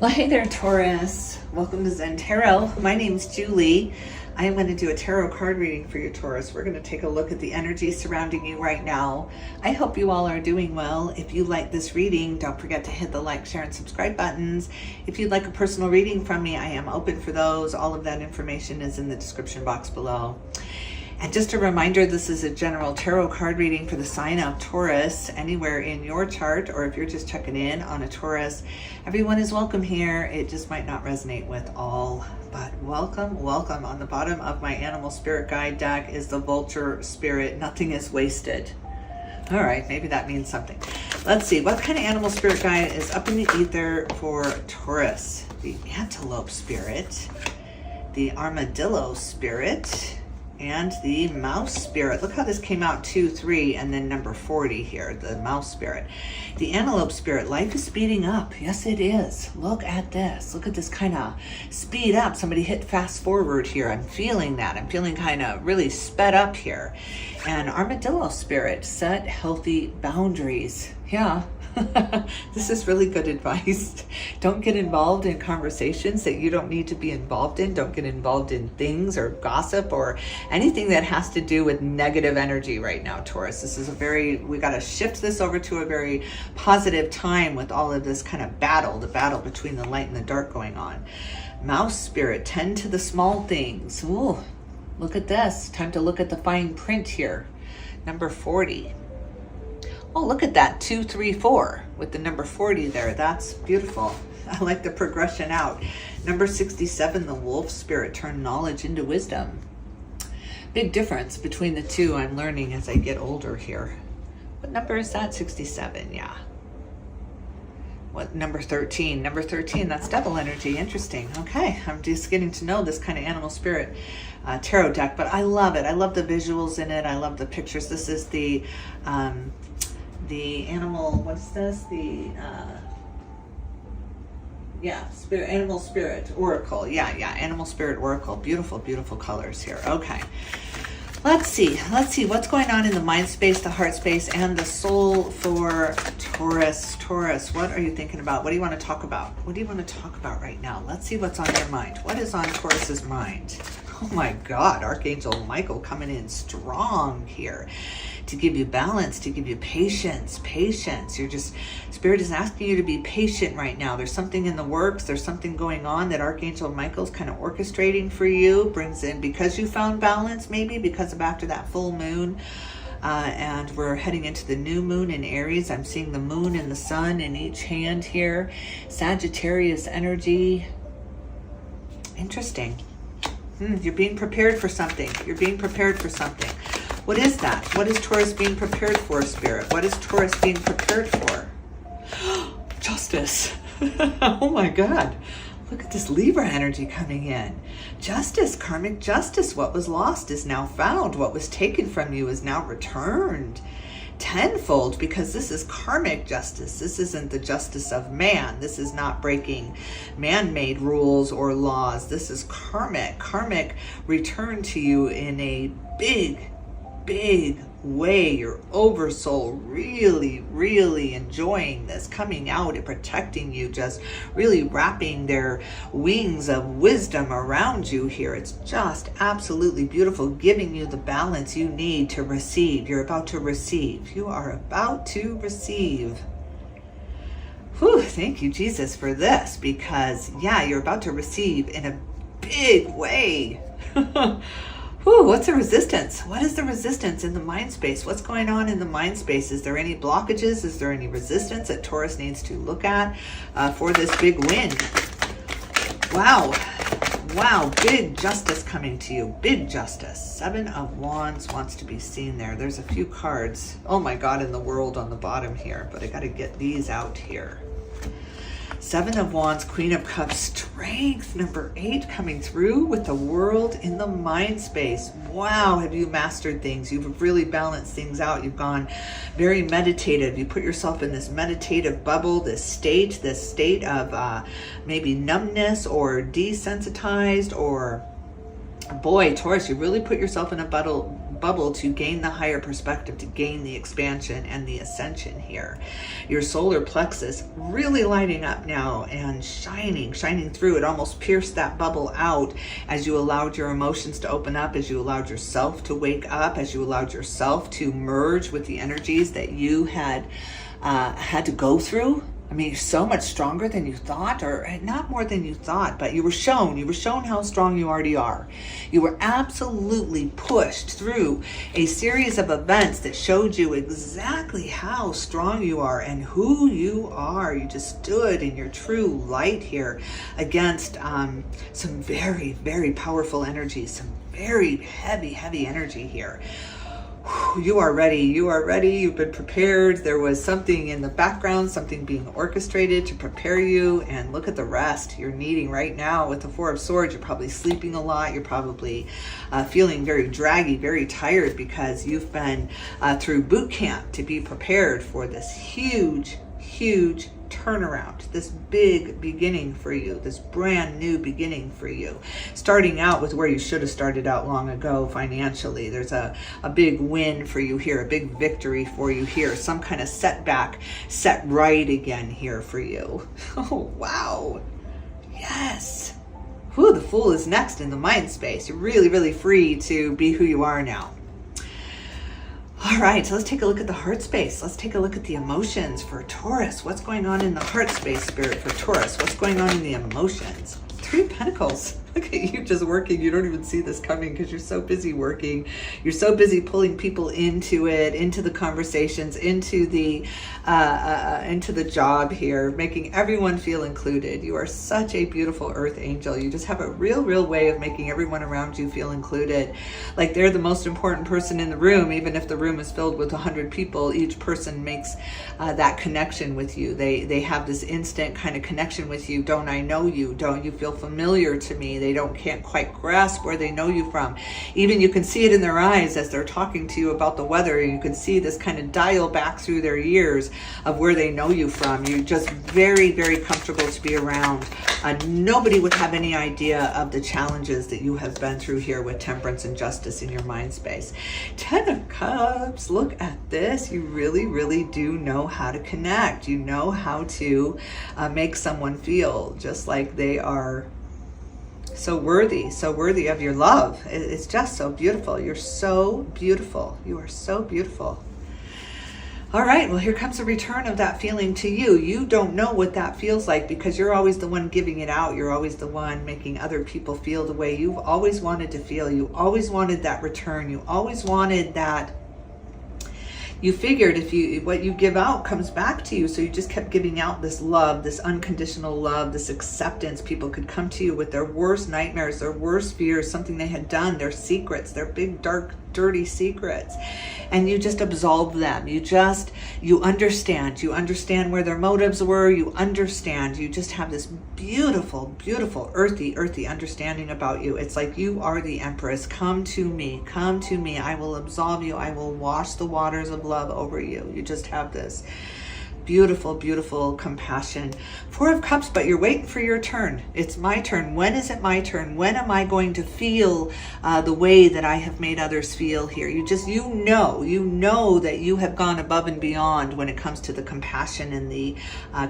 Well, hey there, Taurus. Welcome to ZEN-TAROT. My name's Julie. I am going to do a tarot card reading for you, Taurus. We're going to take a look at the energy surrounding you right now. I hope you all are doing well. If you like this reading, don't forget to hit the like, share, and subscribe buttons. If you'd like a personal reading from me, I am open for those. All of that information is in the description box below. And just a reminder, this is a general tarot card reading for the sign of Taurus, anywhere in your chart, or if you're just checking in on a Taurus, everyone is welcome here. It just might not resonate with all, but welcome, welcome. On the bottom of my animal spirit guide deck is the vulture spirit. Nothing is wasted. All right, maybe that means something. Let's see, what kind of animal spirit guide is up in the ether for Taurus? The antelope spirit, the armadillo spirit, and the mouse spirit. Look how this came out 2, 3, and then number 40 here, the mouse spirit. The antelope spirit, life is speeding up. Yes, it is. Look at this. Look at this kind of speed up. Somebody hit fast forward here. I'm feeling that. I'm feeling kind of really sped up here. And armadillo spirit, set healthy boundaries. Yeah. This is really good advice. Don't get involved in conversations that you don't need to be involved in. Don't get involved in things or gossip or anything that has to do with negative energy right now, Taurus. This is we got to shift this over to a very positive time with all of this kind of the battle between the light and the dark going on. Mouse spirit, tend to the small things. Ooh, look at this. Time to look at the fine print here. Number 40. Oh, look at that, 2, 3, 4 with the number 40 there. That's beautiful. I like the progression out. Number 67, the wolf spirit, turn knowledge into wisdom. Big difference between the two I'm learning as I get older here. What number is that? 67, yeah. What, number 13? Number 13, that's devil energy. Interesting. Okay, I'm just getting to know this kind of animal spirit tarot deck, but I love it. I love the visuals in it. I love the pictures. This is the animal, what's this? Animal spirit oracle. Yeah, animal spirit oracle. Beautiful, beautiful colors here. Okay. Let's see what's going on in the mind space, the heart space, and the soul for Taurus. Taurus, what are you thinking about? What do you want to talk about? What do you want to talk about right now? Let's see what's on your mind. What is on Taurus's mind? Oh my God, Archangel Michael coming in strong here to give you balance, to give you patience. Spirit is asking you to be patient right now. There's something in the works. There's something going on that Archangel Michael's kind of orchestrating for you, brings in because you found balance, maybe because of after that full moon. And we're heading into the new moon in Aries. I'm seeing the moon and the sun in each hand here. Sagittarius energy. Interesting. You're being prepared for something. You're being prepared for something. What is that? What is Taurus being prepared for, Spirit? What is Taurus being prepared for? Justice. Oh my God. Look at this Libra energy coming in. Justice, karmic justice. What was lost is now found. What was taken from you is now returned tenfold, because this is karmic justice. This isn't the justice of man. This is not breaking man-made rules or laws. This is karmic return to you in a big way. Your oversoul really enjoying this, coming out and protecting you, just really wrapping their wings of wisdom around you here. It's just absolutely beautiful, giving you the balance you need to receive. You're about to receive. You are about to receive. Whew, thank you, Jesus, for this, because yeah, you're about to receive in a big way. Whew, what's the resistance? What is the resistance in the mind space? What's going on in the mind space? Is there any blockages? Is there any resistance that Taurus needs to look at for this big win? Wow, big justice coming to you. Big justice. 7 of Wands wants to be seen there. There's a few cards. Oh my God, in the world on the bottom here, but I got to get these out here. 7 of Wands, Queen of Cups, strength, number 8 coming through with the world in the mind space. Wow, have you mastered things? You've really balanced things out. You've gone very meditative. You put yourself in this meditative bubble, this state of maybe numbness or desensitized, or boy, Taurus, you really put yourself in a bubble to gain the higher perspective, to gain the expansion and the ascension here. Your solar plexus really lighting up now and shining through. It almost pierced that bubble out as you allowed your emotions to open up, as you allowed yourself to wake up, as you allowed yourself to merge with the energies that you had to go through. I mean, so much stronger than you thought, or not more than you thought, but you were shown how strong you already are. You were absolutely pushed through a series of events that showed you exactly how strong you are and who you are. You just stood in your true light here against some very, very powerful energies, some very heavy energy here. You are ready. You've been prepared. There was something in the background, something being orchestrated to prepare you, and look at the rest you're needing right now. With the Four of Swords, you're probably sleeping a lot. You're probably feeling very draggy, very tired, because you've been through boot camp to be prepared for this huge turnaround, this big beginning for you, this brand new beginning for you. Starting out with where you should have started out long ago financially. There's a big win for you here, a big victory for you here, some kind of setback set right again here for you. Oh, wow. Yes. Whew, the Fool is next in the mind space. You're really free to be who you are now. All right, so let's take a look at the heart space. Let's take a look at the emotions for Taurus. What's going on in the heart space, Spirit, for Taurus? What's going on in the emotions? Three of Pentacles. Look at you just working. You don't even see this coming because you're so busy working. You're so busy pulling people into it, into the conversations, into the job here, making everyone feel included. You are such a beautiful earth angel. You just have a real way of making everyone around you feel included. Like they're the most important person in the room. Even if the room is filled with 100 people, each person makes that connection with you. They have this instant kind of connection with you. Don't I know you? Don't you feel familiar to me? They can't quite grasp where they know you from. Even you can see it in their eyes as they're talking to you about the weather. You can see this kind of dial back through their ears of where they know you from. You're just very comfortable to be around. Nobody would have any idea of the challenges that you have been through here with temperance and justice in your mind space. 10 of Cups, look at this. You really do know how to connect. You know how to make someone feel just like they are so worthy of your love. It's just so beautiful. You're so beautiful. You are so beautiful. All right, well, here comes a return of that feeling to you. You don't know what that feels like because you're always the one giving it out. You're always the one making other people feel the way you've always wanted to feel. You always wanted that return. You always wanted that. You figured what you give out comes back to you, so you just kept giving out this love, this unconditional love, this acceptance. People could come to you with their worst nightmares, their worst fears, something they had done, their secrets, their big, dark, dirty secrets, and you just absolve them. You understand where their motives were. You just have this beautiful earthy understanding about you. It's like you are the Empress. Come to me, I will absolve you. I will wash the waters of love over you. You just have this beautiful compassion. 4 of Cups, but you're waiting for your turn. It's my turn. When is it my turn? When am I going to feel the way that I have made others feel here? You know that you have gone above and beyond when it comes to the compassion and the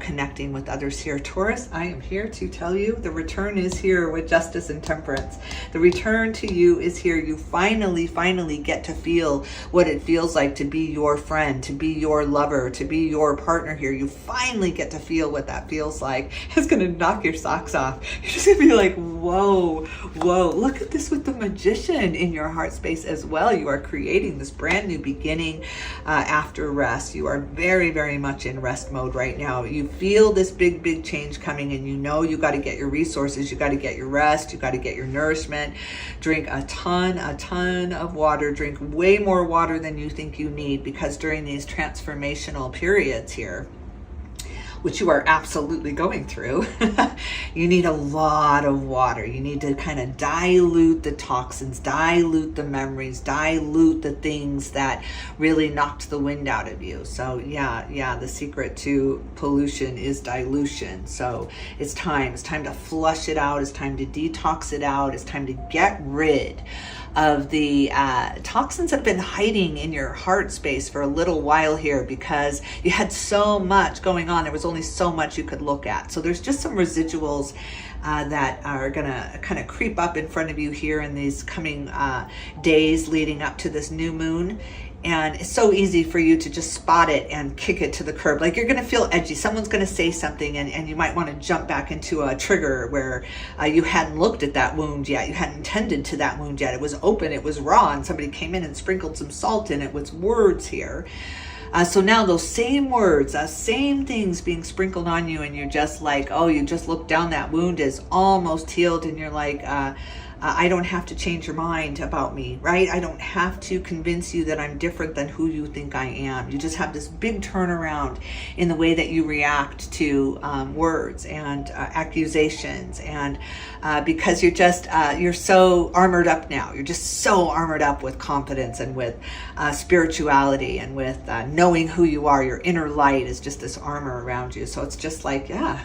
connecting with others here. Taurus, I am here to tell you the return is here with justice and temperance. The return to you is here. You finally get to feel what it feels like to be your friend, to be your lover, to be your partner here. You finally get to feel what that feels like. It's going to knock your socks off. You're just going to be like, whoa. Look at this with the Magician in your heart space as well. You are creating this brand new beginning after rest. You are very much in rest mode right now. You feel this big change coming, and you know you got to get your resources. You got to get your rest. You got to get your nourishment. Drink a ton of water. Drink way more water than you think you need, because during these transformational periods here, which you are absolutely going through, you need a lot of water. You need to kind of dilute the toxins, dilute the memories, dilute the things that really knocked the wind out of you. So yeah, the secret to pollution is dilution. So it's time to flush it out. It's time to detox it out. It's time to get rid of the toxins that have been hiding in your heart space for a little while here, because you had so much going on. There was only so much you could look at. So there's just some residuals that are gonna kind of creep up in front of you here in these coming days leading up to this new moon. And it's so easy for you to just spot it and kick it to the curb. Like, you're going to feel edgy. Someone's going to say something, and you might want to jump back into a trigger where you hadn't looked at that wound yet. You hadn't tended to that wound yet. It was open, it was raw, and somebody came in and sprinkled some salt in it with words here. So now those same words, same things being sprinkled on you, and you're just like, oh, you just look down, that wound is almost healed, and you're like, I don't have to change your mind about me, right? I don't have to convince you that I'm different than who you think I am. You just have this big turnaround in the way that you react to words and accusations, and because you're just you're so armored up now. You're just so armored up with confidence and with spirituality and with knowing who you are. Your inner light is just this armor around you. So it's just like, yeah,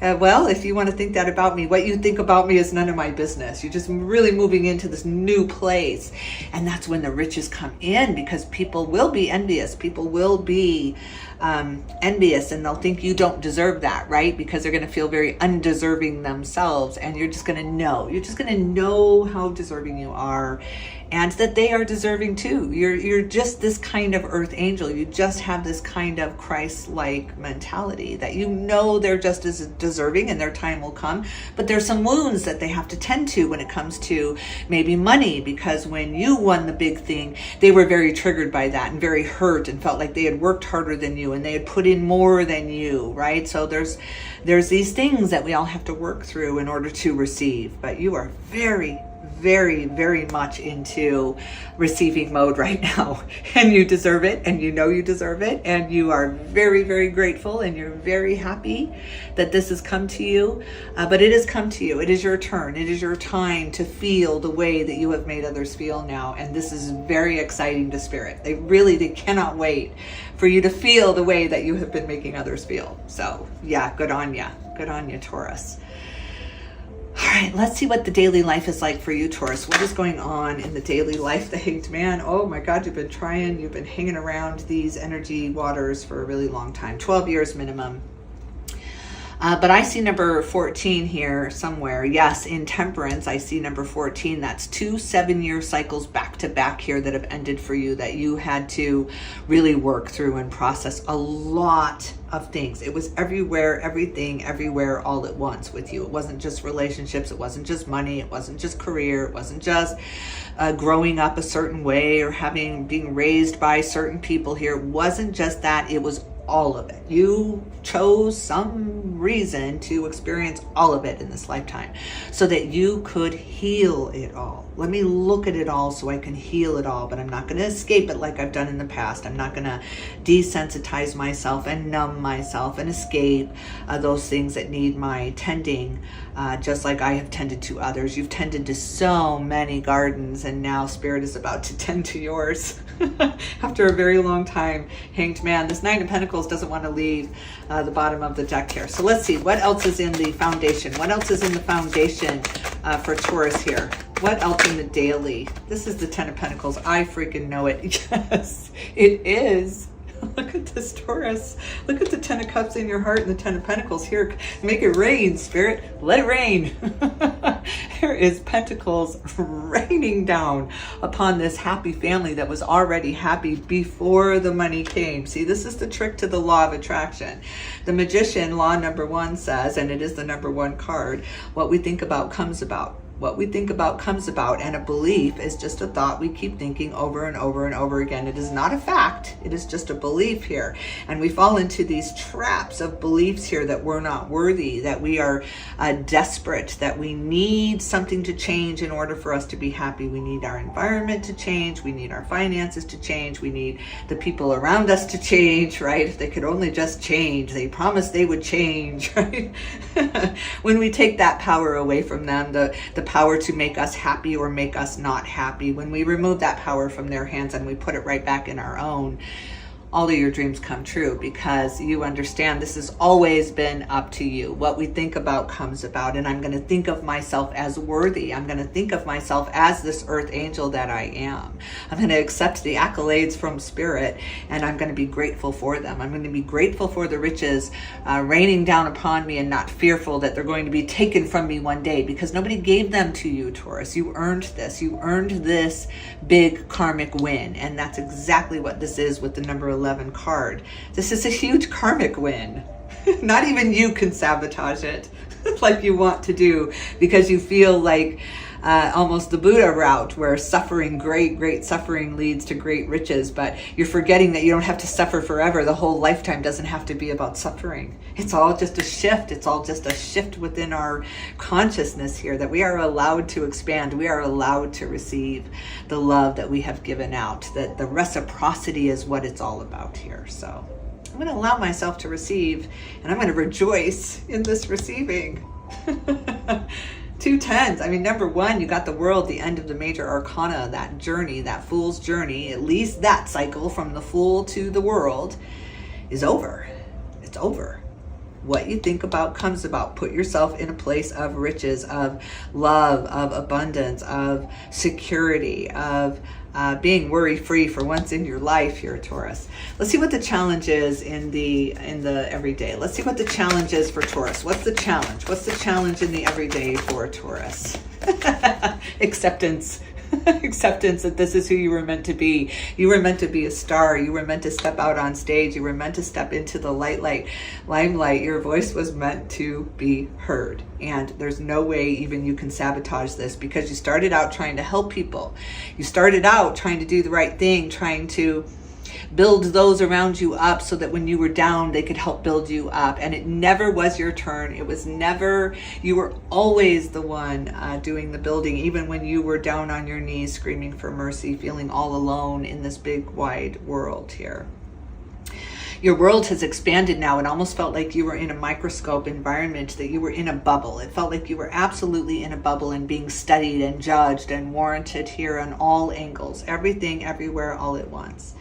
well, if you want to think that about me, what you think about me is none of my business. You're just really moving into this new place. And that's when the riches come in, because people will be envious. People will be envious, and they'll think you don't deserve that, right? Because they're going to feel very undeserving themselves. And you're just going to know. You're just going to know how deserving you are, and that they are deserving too. You're just this kind of earth angel. You just have this kind of Christ-like mentality that you know they're just as deserving, and their time will come. But there's some wounds that they have to tend to when it comes to maybe money, because when you won the big thing, they were very triggered by that and very hurt and felt like they had worked harder than you and they had put in more than you, right? So there's these things that we all have to work through in order to receive. But you are very, very much into receiving mode right now, and you deserve it, and you know you deserve it, and you are very grateful, and you're very happy that this has come to you. But it has come to you. It is your turn. It is your time to feel the way that you have made others feel now, and this is very exciting to Spirit. They cannot wait for you to feel the way that you have been making others feel. So yeah, good on ya, Taurus. All right, let's see what the daily life is like for you, Taurus. What is going on in the daily life? The Hanged Man. Oh my God, you've been hanging around these energy waters for a really long time, 12 years minimum. But I see number 14 here somewhere. Yes, in Temperance, I see number 14. That's 2 7-year cycles back to back here that have ended for you, that you had to really work through and process a lot of things. It was everywhere, everything, everywhere, all at once with you. It wasn't just relationships. It wasn't just money. It wasn't just career. It wasn't just growing up a certain way or being raised by certain people here. It wasn't just that. It was all of it. You chose some reason to experience all of it in this lifetime so that you could heal it all. Let me look at it all so I can heal it all, but I'm not going to escape it like I've done in the past. I'm not going to desensitize myself and numb myself and escape those things that need my tending, just like I have tended to others. You've tended to so many gardens, and now Spirit is about to tend to yours. After a very long time, Hanged Man. This Nine of Pentacles doesn't want to leave the bottom of the deck here. So let's see, what else is in the foundation? What else is in the foundation for Taurus here? What else in the daily? This is the Ten of Pentacles. I freaking know it. Yes, it is. Look at this, Taurus. Look at the Ten of Cups in your heart and the Ten of Pentacles here. Make it rain, Spirit. Let it rain. Here is Pentacles raining down upon this happy family that was already happy before the money came. See, this is the trick to the law of attraction. The Magician, law number 1 says, and it is the number 1 card, what we think about comes about. What we think about comes about, and a belief is just a thought we keep thinking over and over and over again. It is not a fact. It is just a belief here. And we fall into these traps of beliefs here that we're not worthy, that we are desperate, that we need something to change in order for us to be happy. We need our environment to change. We need our finances to change. We need the people around us to change, right? If they could only just change. They promised they would change, right? When we take that power away from them, the power to make us happy or make us not happy, when we remove that power from their hands and we put it right back in our own, all of your dreams come true, because you understand this has always been up to you. What we think about comes about, and I'm going to think of myself as worthy. I'm going to think of myself as this earth angel that I am. I'm going to accept the accolades from spirit, and I'm going to be grateful for them. I'm going to be grateful for the riches raining down upon me, and not fearful that they're going to be taken from me one day, because nobody gave them to you, Taurus. You earned this. You earned this big karmic win, and that's exactly what this is with the number 11 card. This is a huge karmic win. Not even you can sabotage it like you want to do, because you feel like almost the Buddha route, where suffering, great suffering leads to great riches. But you're forgetting that you don't have to suffer forever. The whole lifetime doesn't have to be about suffering. It's all just a shift. It's all just a shift within our consciousness here, that we are allowed to expand. We are allowed to receive the love that we have given out, that the reciprocity is what it's all about here. So I'm going to allow myself to receive, and I'm going to rejoice in this receiving. 2 tens. I mean, number 1, you got the world, the end of the major arcana, that journey, that fool's journey, at least that cycle from the fool to the world is over. It's over. What you think about comes about. Put yourself in a place of riches, of love, of abundance, of security, of being worry-free for once in your life here, Taurus. Let's see what the challenge is in the everyday. Let's see what the challenge is for Taurus. What's the challenge? What's the challenge in the everyday for Taurus? Acceptance. Acceptance that this is who you were meant to be. You were meant to be a star. You were meant to step out on stage. You were meant to step into the limelight. Your voice was meant to be heard. And there's no way even you can sabotage this, because you started out trying to help people. You started out trying to do the right thing, trying to build those around you up so that when you were down, they could help build you up. And it never was your turn. It was never, you were always the one doing the building, even when you were down on your knees, screaming for mercy, feeling all alone in this big, wide world here. Your world has expanded now. It almost felt like you were in a microscope environment, that you were in a bubble. It felt like you were absolutely in a bubble and being studied and judged and warranted here on all angles, everything, everywhere, all at once.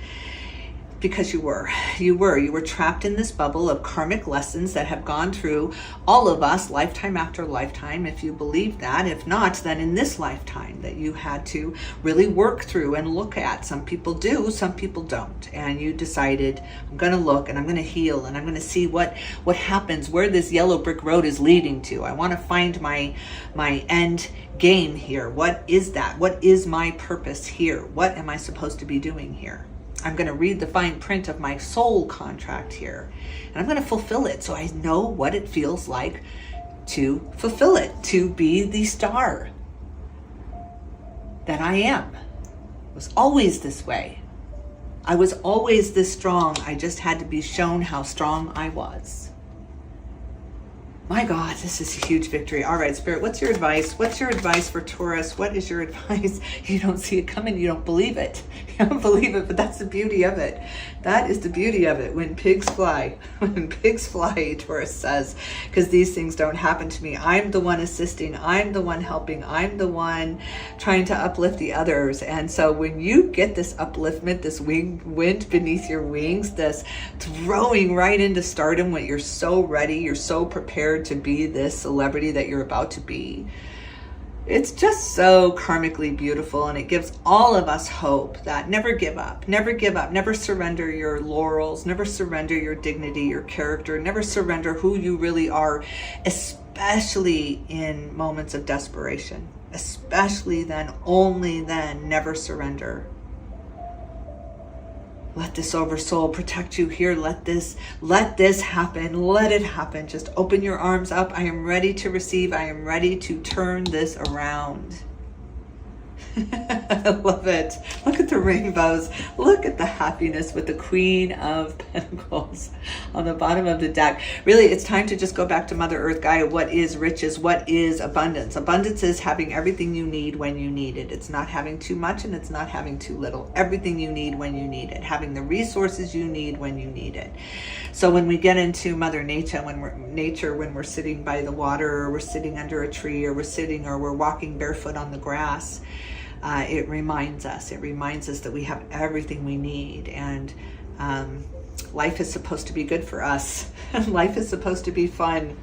Because you were trapped in this bubble of karmic lessons that have gone through all of us lifetime after lifetime, if you believe that. If not, then in this lifetime that you had to really work through and look at. Some people do, some people don't. And you decided, I'm going to look and I'm going to heal and I'm going to see what happens, where this yellow brick road is leading to. I want to find my end game here. What is that? What is my purpose here? What am I supposed to be doing here? I'm going to read the fine print of my soul contract here, and I'm going to fulfill it so I know what it feels like to fulfill it, to be the star that I am. It was always this way. I was always this strong. I just had to be shown how strong I was. My God, this is a huge victory. All right, Spirit, what's your advice? What's your advice for Taurus? What is your advice? You don't see it coming. You don't believe it. You don't believe it, but that's the beauty of it. That is the beauty of it. When pigs fly, Taurus says, because these things don't happen to me. I'm the one assisting. I'm the one helping. I'm the one trying to uplift the others. And so when you get this upliftment, this wind beneath your wings, this throwing right into stardom when you're so ready, you're so prepared to be this celebrity that you're about to be. It's just so karmically beautiful, and it gives all of us hope that never give up, never surrender your laurels, never surrender your dignity, your character, never surrender who you really are, especially in moments of desperation, especially then, only then, never surrender. Let this oversoul protect you here. Let this happen. Let it happen. Just open your arms up. I am ready to receive. I am ready to turn this around. I love it. Look at the rainbows. Look at the happiness with the Queen of Pentacles on the bottom of the deck. Really, it's time to just go back to Mother Earth, Gaia. What is riches? What is abundance? Abundance is having everything you need when you need it. It's not having too much and it's not having too little. Everything you need when you need it. Having the resources you need when you need it. So when we get into Mother Nature, when we're sitting by the water, or we're sitting under a tree, or we're walking barefoot on the grass, it reminds us that we have everything we need. And Life is supposed to be good for us. Life is supposed to be fun.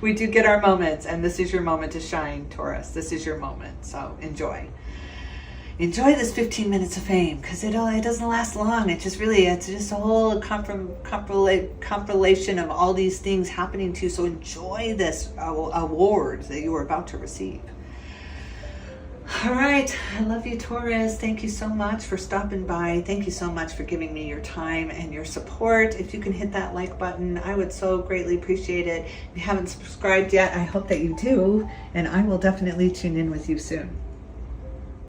We do get our moments, and this is your moment to shine, Taurus. This is your moment, so enjoy. Enjoy this 15 minutes of fame, because it doesn't last long. It's just a whole compilation of all these things happening to you. So enjoy this award that you are about to receive. All right. I love you, Taurus. Thank you so much for stopping by. Thank you so much for giving me your time and your support. If you can hit that like button, I would so greatly appreciate it. If you haven't subscribed yet, I hope that you do, and I will definitely tune in with you soon.